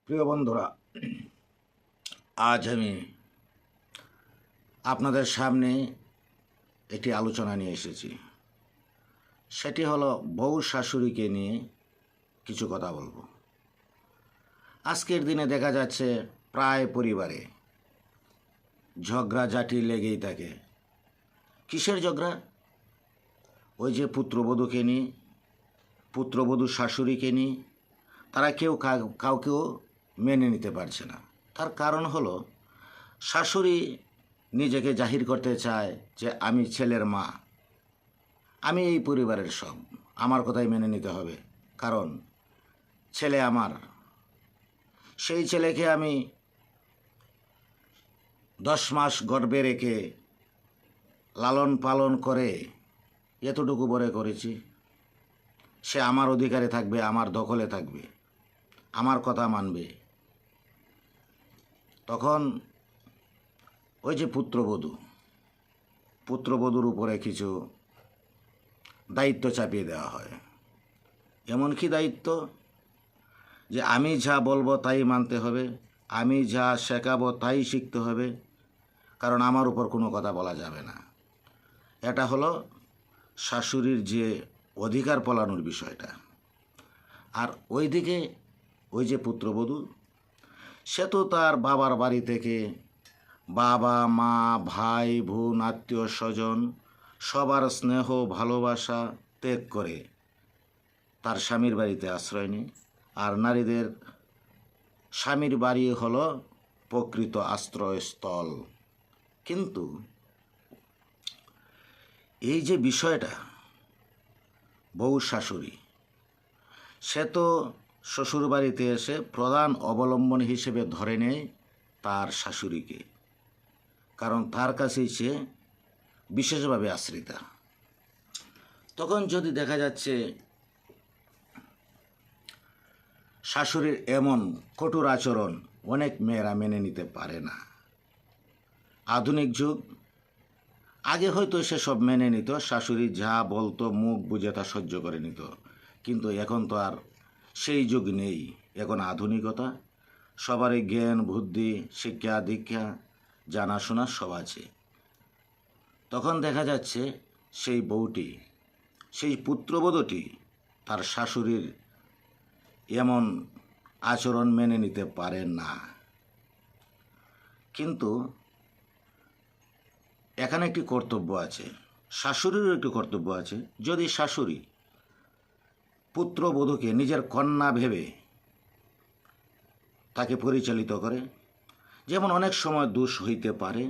প্রিয় বন্ধুরা, আজ আমি আপনাদের সামনে একটি আলোচনা নিয়ে এসেছি। সেটি হলো বউ শাশুড়িকে নিয়ে কিছু কথা বলবো। আজকের দিনে দেখা যাচ্ছে প্রায় পরিবারে ঝগড়াঝাটি লেগেই থাকে। কিসের ঝগড়া? ওই যে পুত্রবধূকে নিয়ে, পুত্রবধূ শাশুড়িকে নিয়ে তারা কেউ কাউকেও মেনে নিতে পারছে না। তার কারণ হলো শাশুড়ি নিজেকে জাহির করতে চায় যে আমি ছেলের মা, আমি এই পরিবারের সব, আমার কথাই মেনে নিতে হবে, কারণ ছেলে আমার। সেই ছেলেকে আমি 10 মাস গর্ভে রেখে লালন পালন করে এতটুকু বড় করেছি। সে আমার অধিকারে থাকবে, আমার দখলে থাকবে, আমার কথা মানবে। তখন ওই যে পুত্রবধূর উপরে কিছু দায়িত্ব চাপিয়ে দেওয়া হয়। এমন কি দায়িত্ব যে আমি যা বলবো তাই মানতে হবে, আমি যা শেখাবো তাই শিখতে হবে, কারণ আমার উপর কোনো কথা বলা যাবে না। এটা হলো শাশুড়ির যে অধিকার পালনের বিষয়টা। আর ওইদিকে ওই যে পুত্রবধূ, সে তো তার বাবার বাড়ি থেকে বাবা মা ভাই বোন আত্মীয় স্বজন সবার স্নেহ ভালোবাসা ত্যাগ করে তার স্বামীর বাড়িতে আশ্রয় নেয়। আর নারীদের স্বামীর বাড়ি হলো প্রকৃত আশ্রয়স্থল। কিন্তু এই যে বিষয়টা, বউ শাশুড়ি, সে তো শ্বশুর বাড়িতে এসে প্রধান অবলম্বন হিসেবে ধরে নেয় তার শাশুড়িকে, কারণ তার কাছেই সে বিশেষভাবে আশ্রিতা। তখন যদি দেখা যাচ্ছে শাশুড়ির এমন কঠোর আচরণ অনেক মেয়েরা মেনে নিতে পারে না। আধুনিক যুগ, আগে হয়তো সেসব মেনে নিত, শাশুড়ি যা বলতো মুখ বুঝে তা সহ্য করে নিত, কিন্তু এখন তো আর সেই যুগ নেই। এখন আধুনিকতা, সবারই জ্ঞান বুদ্ধি শিক্ষা দীক্ষা জানাশোনা সব আছে। তখন দেখা যাচ্ছে সেই বউটি, সেই পুত্রবধূটি তার শাশুড়ির এমন আচরণ মেনে নিতে পারে না। কিন্তু এখানে একটি কর্তব্য আছে, শাশুড়িরও একটি কর্তব্য আছে। যদি শাশুড়ি পুত্রবধূকে নিজের কন্যা ভেবে তাকে পরিচালিত করে, যেমন অনেক সময় দোষ হইতে পারে,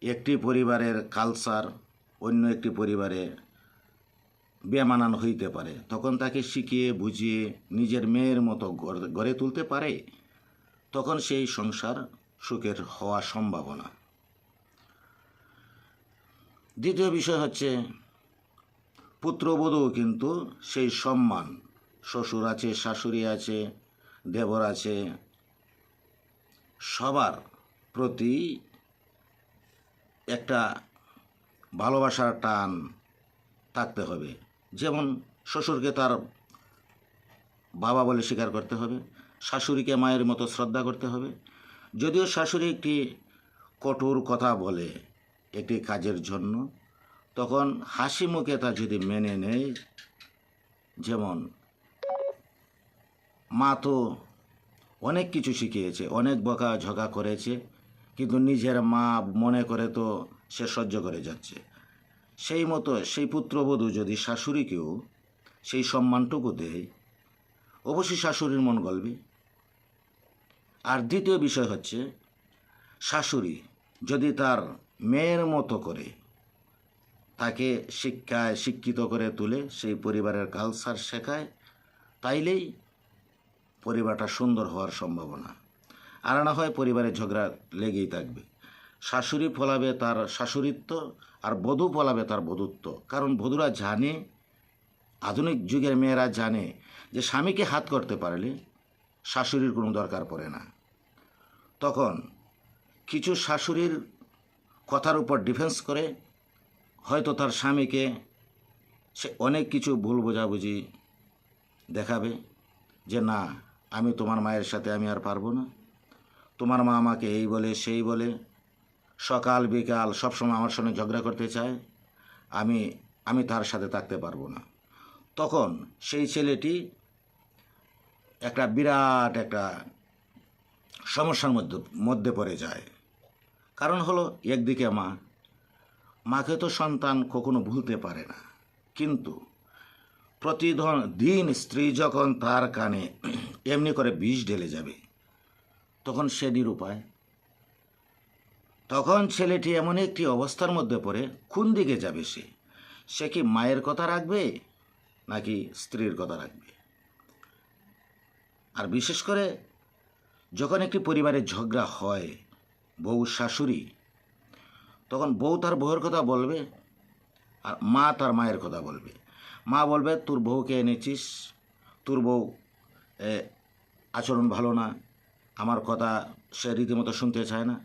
একটি পরিবারের কালচার অন্য একটি পরিবারে বেমানান হইতে পারে, তখন তাকে শিখিয়ে বুঝিয়ে নিজের মেয়ের মতো গড়ে তুলতে পারে, তখন সেই সংসার সুখের হওয়া সম্ভাবনা। দ্বিতীয় বিষয় হচ্ছে পুত্রবধূ কিন্তু সেই সম্মান, শ্বশুর আছে শাশুড়ি আছে দেবর আছে, সবার প্রতি একটা ভালোবাসার টান থাকতে হবে। যেমন শ্বশুরকে তার বাবা বলে স্বীকার করতে হবে, শাশুড়িকে মায়ের মতো শ্রদ্ধা করতে হবে। যদিও শাশুড়ি একটি কঠোর কথা বলে একটি কাজের জন্য, তখন হাসি মুখে তা যদি মেনে নেয়, যেমন মা তো অনেক কিছু শিখিয়েছে, অনেক বকাঝকা করেছে, কিন্তু নিজের মা মনে করে তো সে সহ্য করে যাচ্ছে। সেই মতো সেই পুত্রবধূ যদি শাশুড়িকেও সেই সম্মানটুকু দেয়, অবশ্যই শাশুড়ির মন গলবে। আর দ্বিতীয় বিষয় হচ্ছে শাশুড়ি যদি তার মেয়ের মতো করে তাকে শিক্ষিত করে তুলে, সেই পরিবারের কালচার শেখায়, তাইলেই পরিবারটা সুন্দর হওয়ার সম্ভাবনা। আর না হয় পরিবারে ঝগড়া লেগেই থাকবে। শাশুড়ি ফলাবে তার শাশুড়িত্ব, আর বধূ ফলাবে তার বধূত্ব। কারণ বধূরা জানে, আধুনিক যুগের মেয়েরা জানে যে স্বামীকে হাত করতে পারলে শাশুড়ির কোনো দরকার পড়ে না। তখন কিছু শাশুড়ির কথার উপর ডিফেন্স করে হয়তো তার স্বামীকে সে অনেক কিছু ভুল বোঝাবুঝি দেখাবে যে না, আমি তোমার মায়ের সাথে আমি আর পারবো না, তোমার মা আমাকে এই বলে সেই বলে, সকাল বিকাল সবসময় আমার সঙ্গে ঝগড়া করতে চায়, আমি আমি তার সাথে থাকতে পারবো না। তখন সেই ছেলেটি একটা বিরাট একটা সমস্যার মধ্যে পড়ে যায়। কারণ হলো, একদিকে মাকে তো সন্তান কখনো ভুলতে পারে না, কিন্তু প্রতিদিন স্ত্রী যখন তার কানে এমনি করে বিষ ঢেলে যাবে, তখন সে নিরুপায়। তখন ছেলেটি এমন একটি অবস্থার মধ্যে পড়ে, কোন দিকে যাবে সে কি মায়ের কথা রাখবে নাকি স্ত্রীর কথা রাখবে? আর বিশেষ করে যখন একটি পরিবারে ঝগড়া হয়, বউ শাশুড়ি, তখন বউ তার বউয়ের কথা বলবে আর মা তার মায়ের কথা বলবে। মা বলবে, তোর বউকে এনেছিস, তোর বউ আচরণ ভালো না, আমার কথা সে রীতিমতো শুনতে চায় না।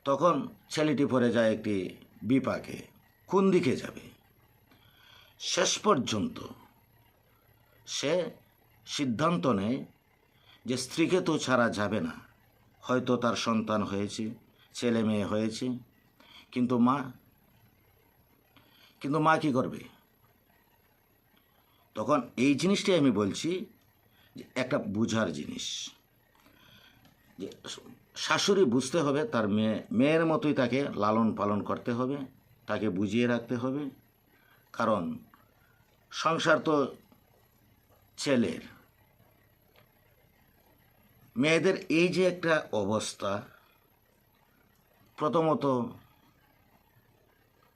তখন ছেলেটি পড়ে যায় একটি বিপাকে, কোন দিকে যাবে। শেষ পর্যন্ত সে সিদ্ধান্ত নেয় যে স্ত্রীকে তো ছাড়া যাবে না, হয়তো তার সন্তান হয়েছে, ছেলে মেয়ে হয়েছে, কিন্তু মা কি করবে? তখন এই জিনিসটাই আমি বলছি যে একটা বুঝার জিনিস, যে শাশুড়ি বুঝতে হবে তার মেয়ের মতোই তাকে লালন পালন করতে হবে, তাকে বুঝিয়ে রাখতে হবে। কারণ সংসার তো ছেলের। মেয়েদের এই যে একটা অবস্থা, প্রথমত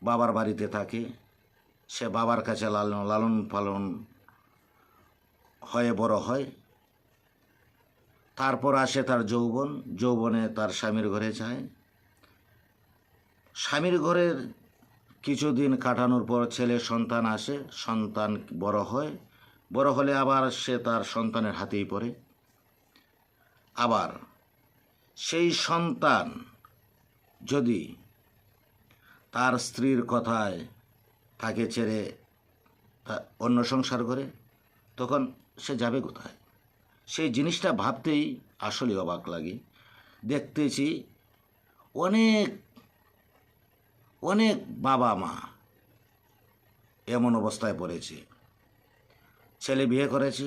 বাবার বাড়িতে থাকে, সে বাবার কাছে লালন পালন হয়ে বড় হয়। তারপর আসে তার যৌবনে তার স্বামীর ঘরে যায়। স্বামীর ঘরের কিছুদিন কাটানোর পর ছেলে সন্তান আসে, সন্তান বড় হয়, বড় হলে আবার সে তার সন্তানের হাতেই পড়ে। আবার সেই সন্তান যদি তার স্ত্রীর কথায় তাকে ছেড়ে অন্য সংসার করে, তখন সে যাবে কোথায়? সেই জিনিসটা ভাবতেই আসলে অবাক লাগে। দেখতেছি অনেক অনেক বাবা মা এমন অবস্থায় পড়েছে। ছেলে বিয়ে করেছে,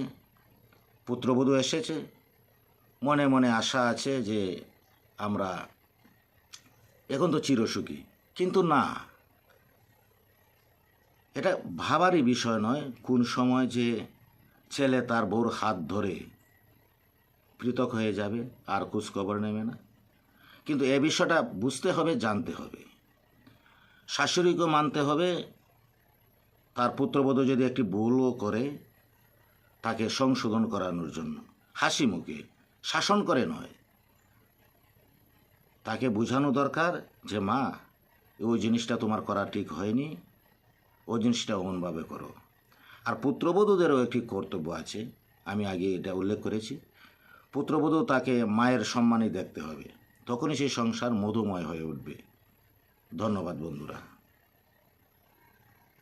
পুত্রবধূ এসেছে, মনে মনে আশা আছে যে আমরা এখন তো চিরসুখী, কিন্তু না, এটা ভাবারই বিষয় নয় কোন সময় যে ছেলে তার বউর হাত ধরে পৃথক হয়ে যাবে, আর খোঁজখবর নেবে না। কিন্তু এ বিষয়টা বুঝতে হবে, জানতে হবে, শাশুড়িকে মানতে হবে। তার পুত্রবধূ যদি একটি ভুলও করে, তাকে সংশোধন করানোর জন্য হাসি মুখে, শাসন করে নয়, তাকে বোঝানো দরকার যে মা, ওই জিনিসটা তোমার করা ঠিক হয়নি, ওই জিনিসটা অমনভাবে করো। আর পুত্রবধূদেরও একটি কর্তব্য আছে, আমি আগে এটা উল্লেখ করেছি। পুত্রবধূ তাকে মায়ের সম্মানই দেখতে হবে, তখনই সেই সংসার মধুময় হয়ে উঠবে। ধন্যবাদ বন্ধুরা।